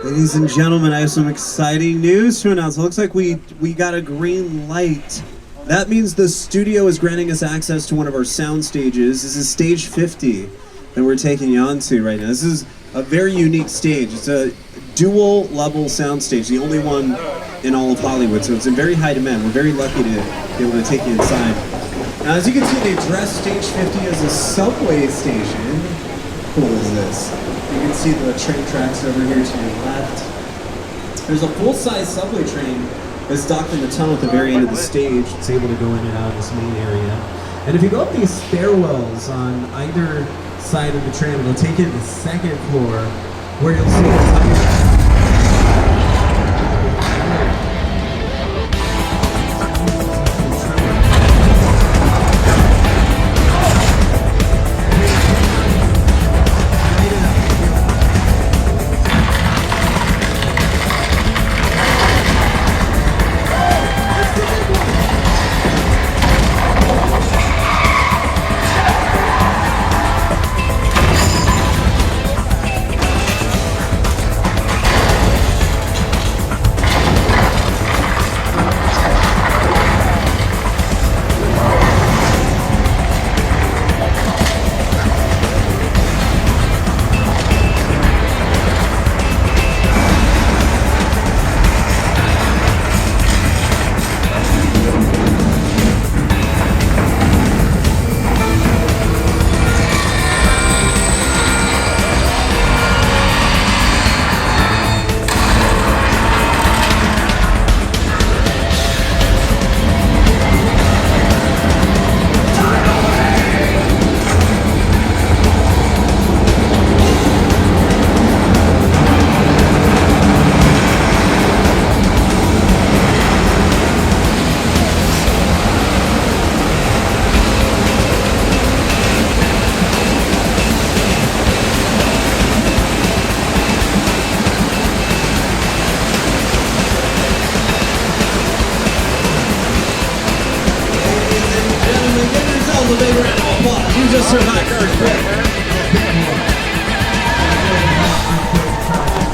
Ladies and gentlemen, I have some exciting news to announce. It looks like we got a green light. That means the studio is granting us access to one of our sound stages. This is stage 50 that we're taking you on to right now. This is a very unique stage. It's a dual level sound stage, the only one in all of Hollywood, so it's in very high demand. We're very lucky to be able to take you inside. Now, as you can see, they dressed stage 50 as a subway station. How cool is this? You can see the train tracks over here to your left. There's a full-size subway train that's docked in the tunnel at the very end of the stage. It's able to go in and out of this main area. And if you go up these stairwells on either side of the train, it'll take you to the second floor, where you'll see the entire a big round of applause. You just survived Earthquake.